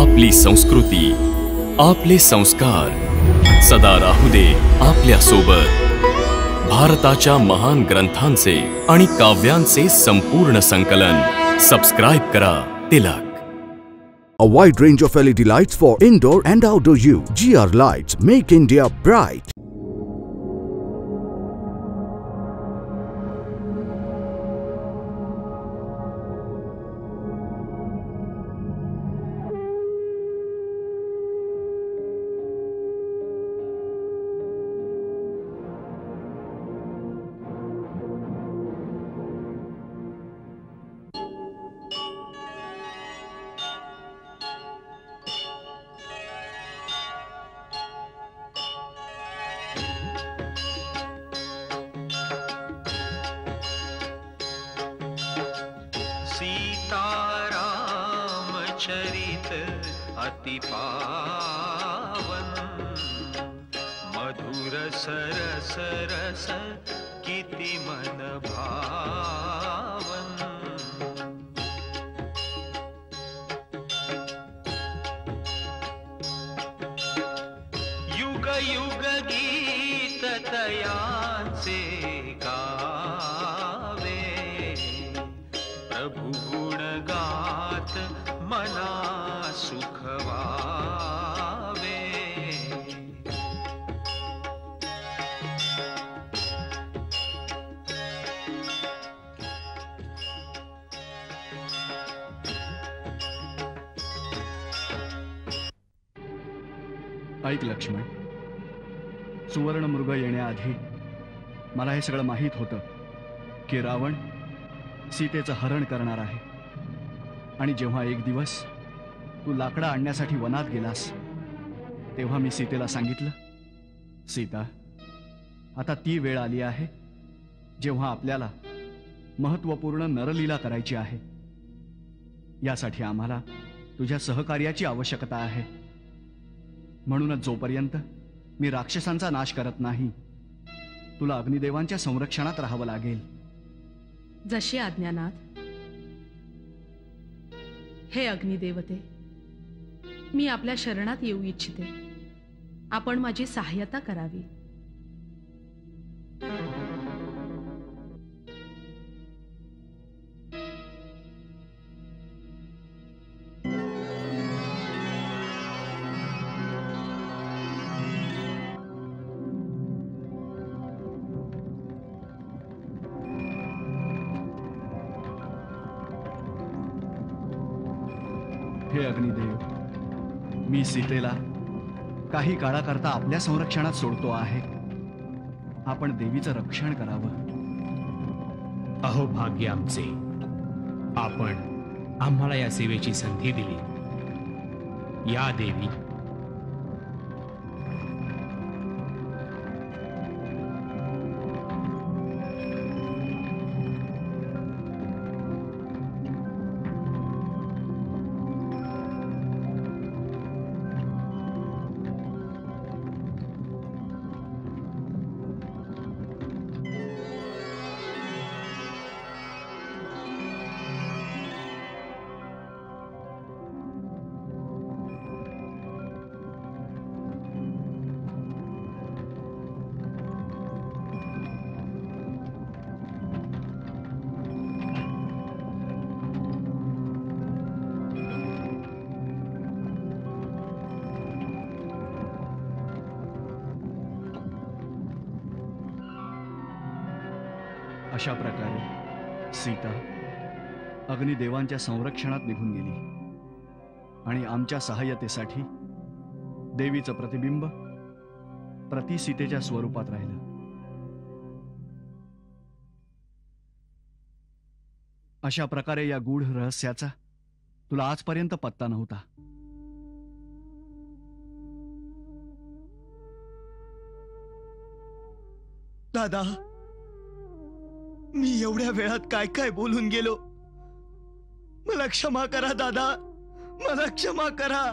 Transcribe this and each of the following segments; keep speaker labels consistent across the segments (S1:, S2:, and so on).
S1: आपली संस्कृती, आपले संस्कार सदा राहू दे आपल्या सोबत। भारताच्या महान ग्रंथांचे आणि काव्यांचे संपूर्ण संकलन सबस्क्राइब करा Tilak.
S2: A wide range of LED lights for indoor and outdoor use. GR Lights make India bright.
S3: चरित अति पावन, मधुर सरस रस किति मन भावन। युग युग गीत तयांचे गावे, प्रभु गुण गात मना सुख वावे।
S4: ऐक लक्ष्मण, सुवर्ण मृग येण्याआधी मला हे सगळं माहीत होतं की रावण सीतेचं हरण करणार आहे। आणि जेव्हा एक दिवस तू लाकडं आणण्यासाठी वनात गेलास तेव्हा मी सीतेला सांगितलं, सीता, आता ती वेळ आली आहे जेव्हा आपल्याला महत्त्वपूर्ण नरलीला करायची आहे। यासाठी आम्हाला तुझ्या सहकार्याची आवश्यकता आहे। म्हणूनच जोपर्यंत मी राक्षसांचा नाश करत नाही तुला अग्निदेवांच्या संरक्षणात राहावं लागेल।
S5: जशी आज्ञानाथ। हे अग्निदेवते, मी आपल्या शरणात येऊ इच्छिते। आपण माझी सहाय्यता करावी।
S4: हे अग्निदेव, मी सीतेला काही काळाकरता आपल्या संरक्षणात सोडतो आहे। आपण देवीचं रक्षण करावं।
S6: अहो भाग्य आमचे, आपण आम्हाला या सेवेची संधी दिली। या देवी,
S4: अशा प्रकारे सीता अग्निदेवांच्या संरक्षणात निघून गेली आणि आमच्या सहाय्यतेसाठी देवीचं प्रतिबिंब प्रति सीतेच्या स्वरूपात राहिलं। अशा प्रकारे या गूढ रहस्याचा तुला आजपर्यंत पत्ता नव्हता।
S7: दादा, मी एवढ्या वेळात काय काय बोलून गेलो, मला क्षमा करा दादा, मला क्षमा करा।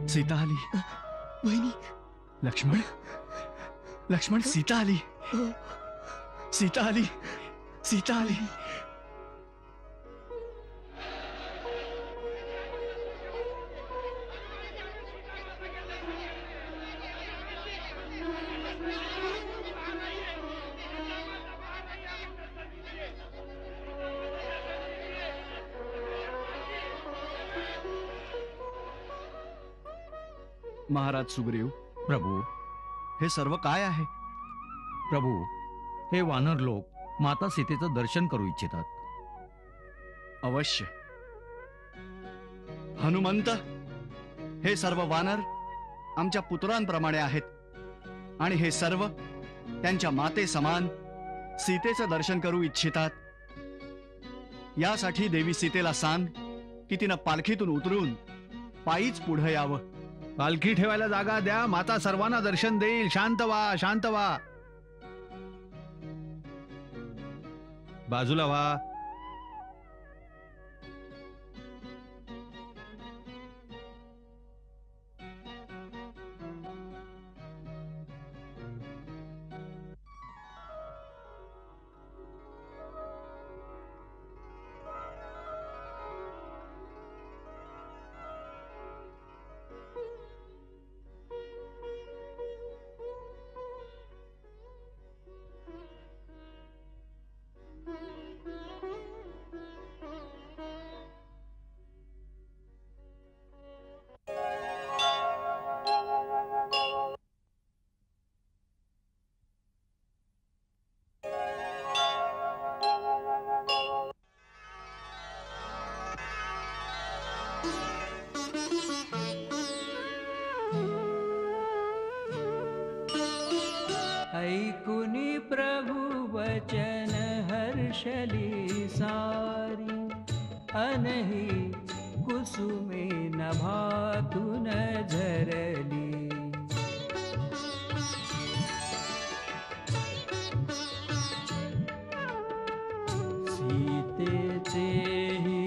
S4: सीता आली।
S7: वहिनी,
S4: लक्ष्मण, लक्ष्मण, सीता आली, सीता आली, सीता आली. महाराज सुग्रीव,
S8: प्रभू,
S4: हे सर्व काय आहे?
S8: प्रभू, हे वानर लोक माता सीतेचं दर्शन करू इच्छितात.
S4: अवश्य. हनुमंत, हे सर्व वानर आमच्या पुत्रांप्रमाणे आहेत आणि हे सर्व त्यांच्या माते समान सीतेचं दर्शन करू इच्छितात. यासाठी देवी सीतेला सांग की तिनं पालखीतून उतरून पायीच पुढे यावं.
S9: पालखी ठेवायला जागा द्या, माता सर्वांना दर्शन देईल. शांत व्हा, शांत व्हा. बाजूला व्हा.
S10: ऐकुनी प्रभु वचन हर्षली सारी, अनहि कुसुमे नभातुन झरली. सीतेचे ही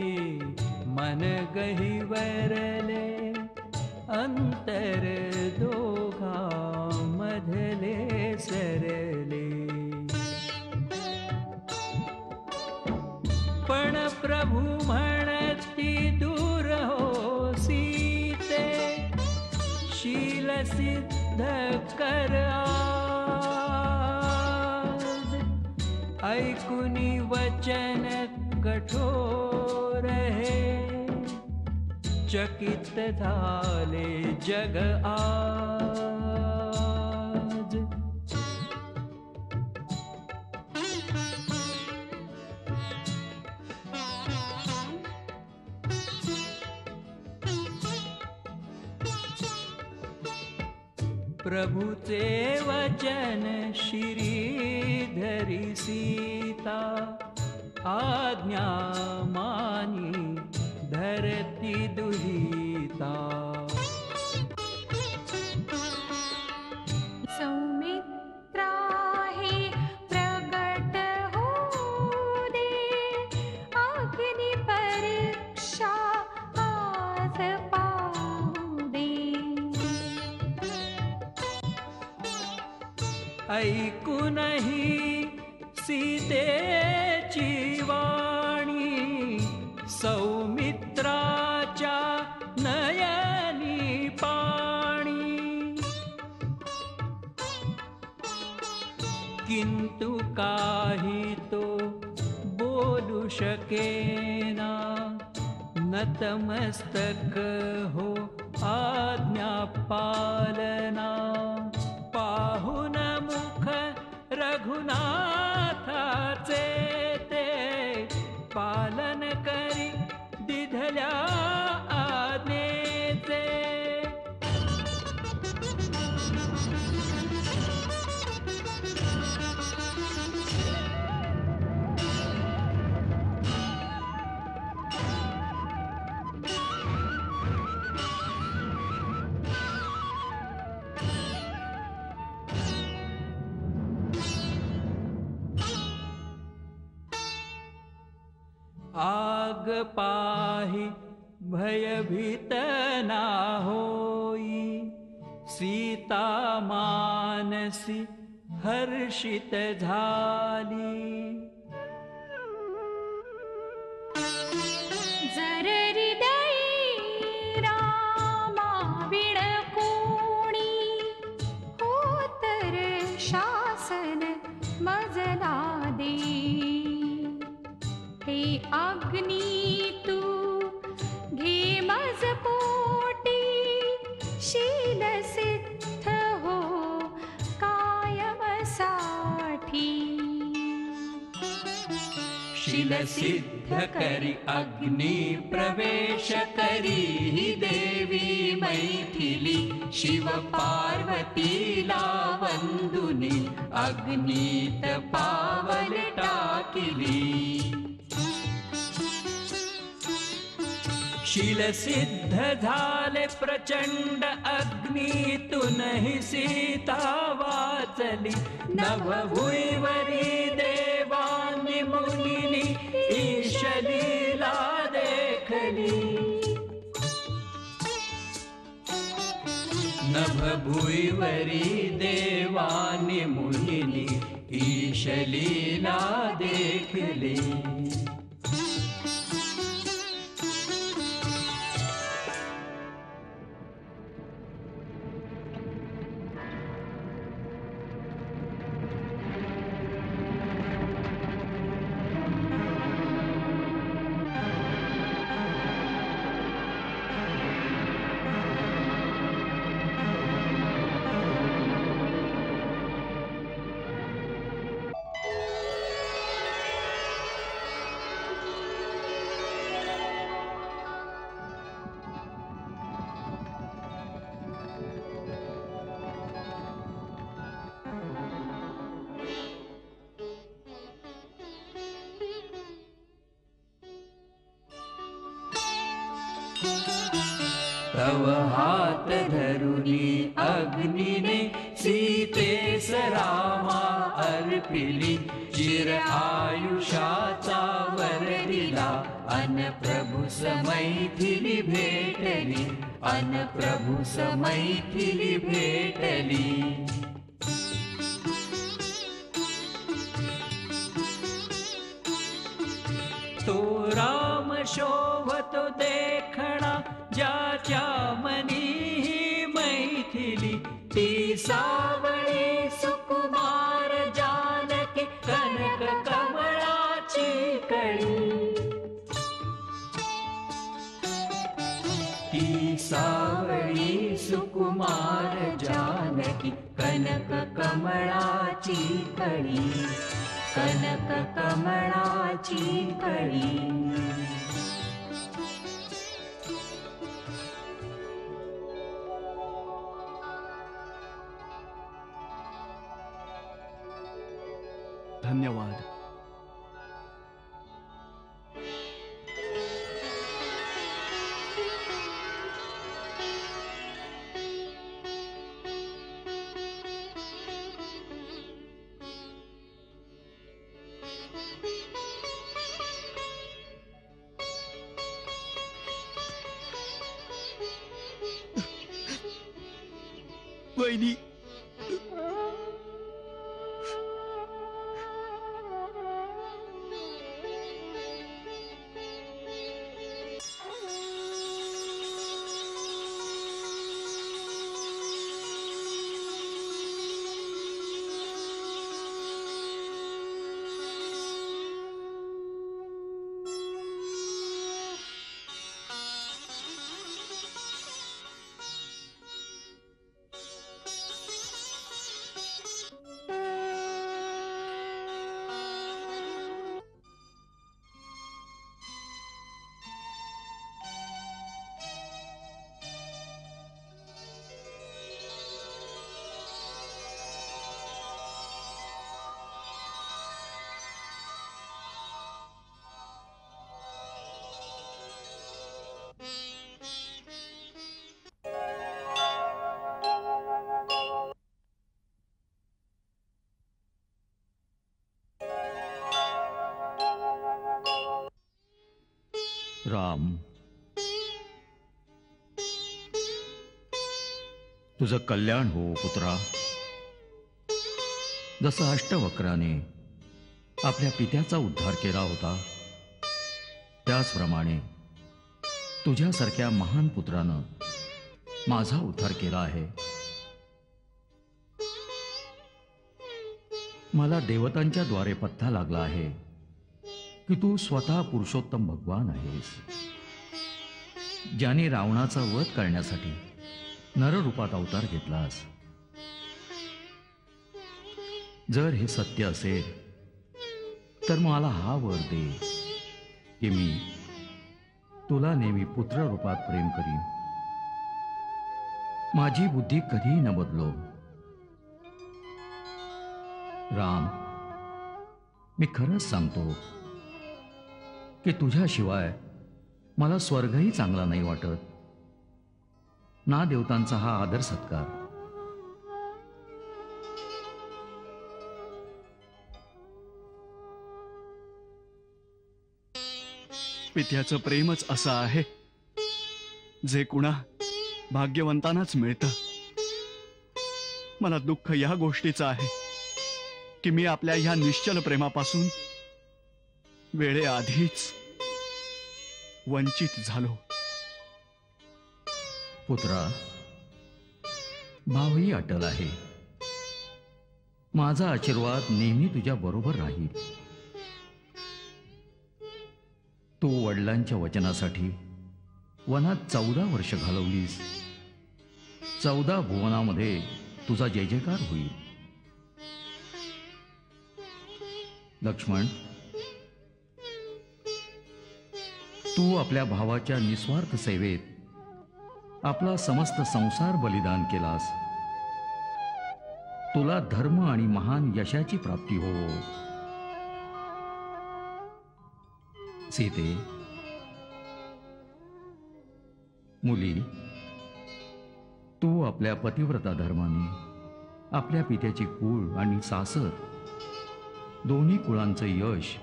S10: मन गहिवरले, अंतर दोघा मधले सरले. पण प्रभु म्हणती दूर हो सीते, शील सिद्ध कर आज. ऐकुनी वचन कठोर हे, चकित झाले जग आज. प्रभुचे वचन श्रीधरी सीता, आज्ञा मानी धरती दुहिता.
S11: सौमित्रा हे प्रगट होऊ दे, अग्नि परीक्षा आज पाहू दे.
S10: ऐकूनही सीतेची वाणी, सौमित्राच्या नयनी पाणी. किंतु काही तो बोलू शकेना, नतमस्तक हो आज्ञा पालना. पाहुन मुख रघुनाथाचे ते, पालन करी दिधल्या आज्ञेचे. आग पाही भयभीत ना होई, सीता मानसी हर्षित झाली.
S11: जर हृदयी रामा विण कोणी हो तर शासन मजला दे. हे अग्नी तू घे मज पोटी शील सिद्ध हो कायम साठी.
S10: शील सिद्ध करी अग्नि प्रवेश करी ही देवी मैथिली. शिव पार्वतीला वंदुनी अग्नीत पावल टाकिली. शील सिद्ध झाले प्रचंड अग्नीतूनही सीता वाचली. नभभुईवरी देवांनी मुनीनी ईशलीला देखली. नभभुईवरी देवांनी मुनीनी ईशलीला देखली. तव हात धरुनी अग्निने सीतेस रामा अर्पिली. चिर आयुष्याचा वर दिला अन प्रभु समैथिली भेटली. अन प्रभु समैथिली भेटली. तो राम शोभतो देखणा ज्याच्या मनी ही मैथिली. ती सावळी सुकुमार जानकी कनक कमळाची कळी. ती सावळी सुकुमार जानकी कनक कमळाची कळी. कनक कमळाची कळी.
S4: धन्यवाद.
S7: वहिनी,
S8: राम, तुझं कल्याण हो पुत्रा. जसं अष्टवक्राने आपल्या पित्याचा उद्धार केला होता, त्याचप्रमाणे तुझ्यासारख्या महान पुत्रानं माझा उद्धार केला आहे. मला देवतांच्या द्वारे पत्ता लागला आहे की तू स्वतः पुरुषोत्तम भगवान आहेस, ज्याने रावणाचा वध करण्यासाठी नररूपात अवतार घेतलास. जर हे सत्य असेल तर मला हा वर दे की मी तुला नेहमी पुत्र रूपात प्रेम करीन. माझी बुद्धी कधीही न बदलो. राम, मी खरंच सांगतो की तुझ्याशिवाय मला स्वर्गही चांगला नाही वाटत, ना देवतांचा हा आदर सत्कार.
S4: पित्याचं प्रेमच असं आहे जे कुणा भाग्यवंतांनाच मिळतं. मला दुःख या गोष्टीचं आहे की मी आपल्या ह्या निश्चल प्रेमापासून वेळेआधीच वंचित झालो.
S8: पुत्रा, भावही अटल आहे. माझा आशीर्वाद नेहमी तुझ्या बरोबर राहील. तू वडिलांच्या वचनासाठी वनात 14 वर्ष घालवलीस. 14 भुवनामध्ये तुझा जय जयकार होईल. लक्ष्मण, तू आपल्या भावाच्या निस्वार्थ सेवेत आपला समस्त संसार बलिदान केलास. तुला धर्म आणि महान यशाची प्राप्ती हो. सीते, मुली, तू आपल्या पतिव्रता धर्माने आपल्या पित्याची कुळ आणि सासर दोन्ही कुळांचं यश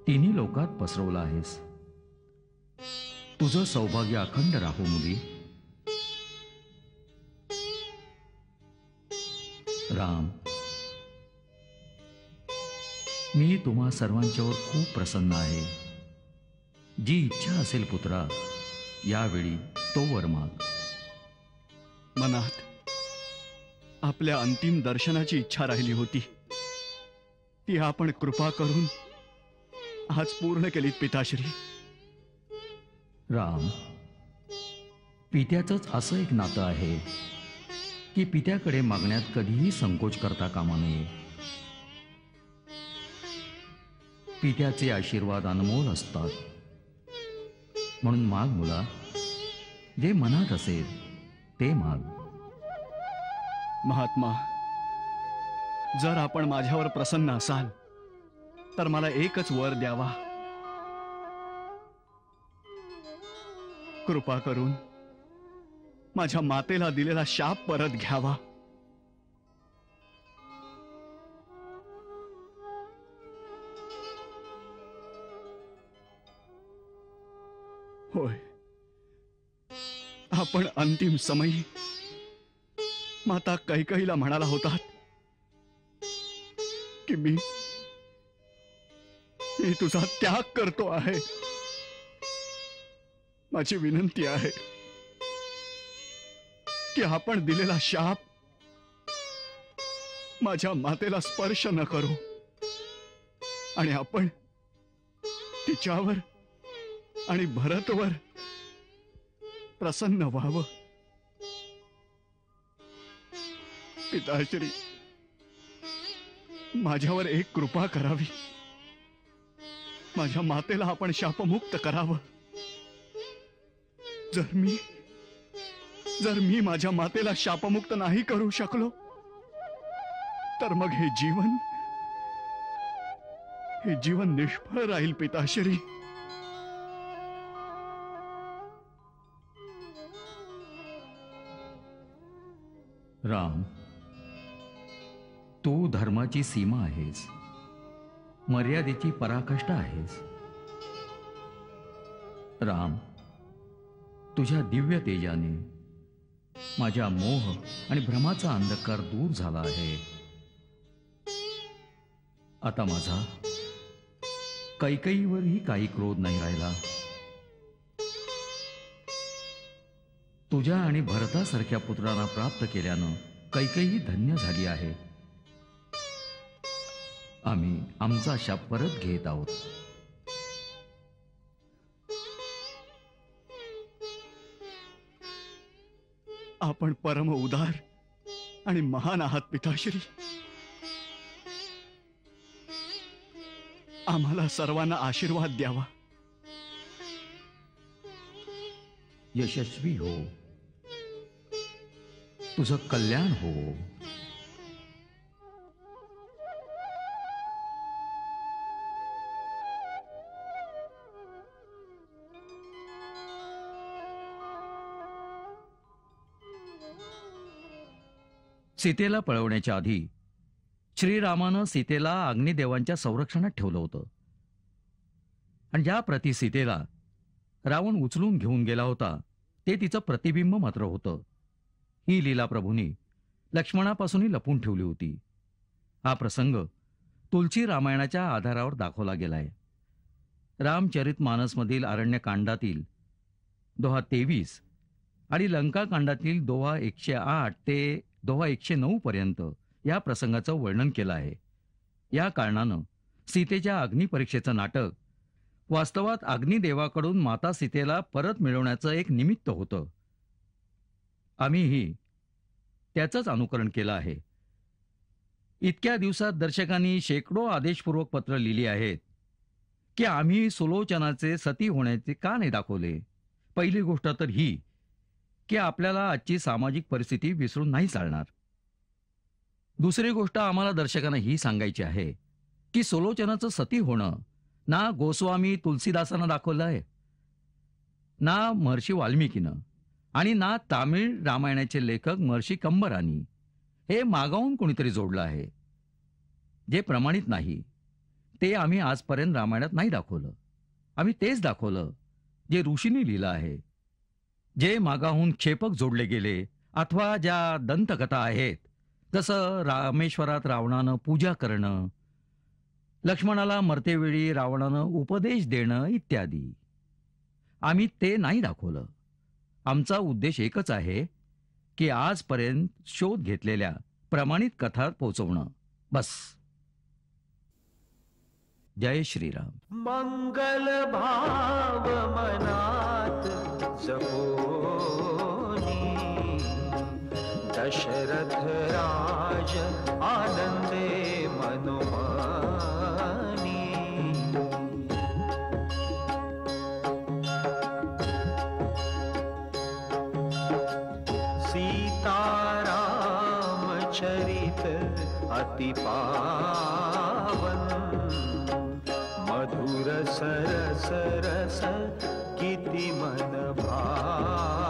S8: तिन्ही लोकात पसरवलं आहेस. तुझं सौभाग्य अखंड राहो मुली. राम, मी तुम्हा सर्वांच्यावर खूप प्रसन्न आहे. जी इच्छा असेल पुत्रा, यावेळी तो वर माग.
S4: मनात आपल्या अंतिम दर्शनाची इच्छा राहिली होती, ती आपण कृपा करून आज पूर्ण केलीत पिताश्री.
S8: राम, पित्याचंच असं एक नातं आहे की पित्याकडे मागण्यात कधीही संकोच करता कामा नये. पित्याचे आशीर्वाद अनमोल असतात. म्हणून माग मुला, जे मनात असेल ते माग.
S4: महात्मा, जर आपण माझ्यावर प्रसन्न असाल तर मला एकच वर द्यावा. कृपा करून माझ्या मातेला दिलेला शाप परत घ्यावा. होय, आपण अंतिम समयी माता कैकेयीला म्हणाला होतात की मी तुझा त्याग करतो आहे. माझी विनंती आहे की आपण दिलेला शाप माझ्या मातेला स्पर्श न करू आणि आपण तिच्यावर आणि भरतवर प्रसन्न व्हावं. पिताश्री, माझ्यावर एक कृपा करावी. माझ्या मातेला आपण शापमुक्त करावं. जर मी माझ्या मातेला शापमुक्त नाही करू शकलो तर मग हे जीवन निष्फळ राहील पिताश्री.
S8: राम, तू धर्माची सीमा आहेस, मर्यादेची पराकाष्ठा आहेस. राम, तुझ्या दिव्य तेजाने माझ्या मोह आणि भ्रमाचा अंधकार दूर झाला आहे. आता माझा कैकेयीवरही काही क्रोध नाही राहिला. तुझ्या आणि भरतासारख्या पुत्रांना प्राप्त केल्यानं कैकेयी धन्य झाली आहे. आम्ही आमचा शाप परत घेत आहोत.
S4: आपण परम उदार आणि महान आहात पिताश्री. आम्हाला सर्वांना आशीर्वाद द्यावा.
S8: यशस्वी हो, तुझं कल्याण हो. सीतेला पळवण्याच्या आधी श्रीरामानं सीतेला अग्निदेवांच्या संरक्षणात ठेवलं होतं. आणि ज्या प्रति सीतेला रावण उचलून घेऊन गेला होता ते तिचं प्रतिबिंब मात्र होतं. ही लीला प्रभूंनी लक्ष्मणापासूनही लपून ठेवली होती. हा प्रसंग तुलसी रामायणाच्या आधारावर दाखवला गेलाय. रामचरितमानसमधील अरण्यकांडातील दोहा 23 आणि लंकाकांडातील दोहा 108 ते दोहा 109 पर्यंत या प्रसंगाचं वर्णन केलं आहे. या कारणानं सीतेच्या अग्निपरीक्षेचं नाटक वास्तवात अग्निदेवाकडून माता सीतेला परत मिळवण्याचं एक निमित्त होतं. आम्हीही त्याचंच अनुकरण केलं आहे. इतक्या दिवसात दर्शकांनी शेकडो आदेशपूर्वक पत्र लिहिली आहेत की आम्ही सुलोचनाचे सती होण्याचे का नाही दाखवले. पहिली गोष्ट तर ही की आपल्याला आजची सामाजिक परिस्थिती विसरून नाही चालणार. दुसरी गोष्ट आम्हाला दर्शकांना ही सांगायची आहे की सुलोचनाचं सती होणं ना गोस्वामी तुलसीदासानं दाखवलं आहे, ना महर्षी वाल्मिकीनं आणि ना तामिळ रामायणाचे लेखक महर्षी कंबरानी. हे मागावून कोणीतरी जोडलं आहे. जे प्रमाणित नाही ते आम्ही आजपर्यंत रामायणात नाही दाखवलं. आम्ही तेच दाखवलं जे ऋषींनी लिहिलं आहे. जे मागाहून क्षेपक जोडले गेले अथवा ज्या दंतकथा आहेत, जसं रामेश्वरात रावणानं पूजा करणं, लक्ष्मणाला मरतेवेळी रावणानं उपदेश देणं इत्यादी, आम्ही ते नाही दाखवलं. आमचा उद्देश एकच आहे की आजपर्यंत शोध घेतलेल्या प्रमाणित कथा पोचवणं, बस. जय श्रीराम.
S3: मंगल भाव मनात जपोनी दशरथ राज आनंदे मनोमानी. सीताराम चरित अति पावन मधुर सरस रस किति मन भावन.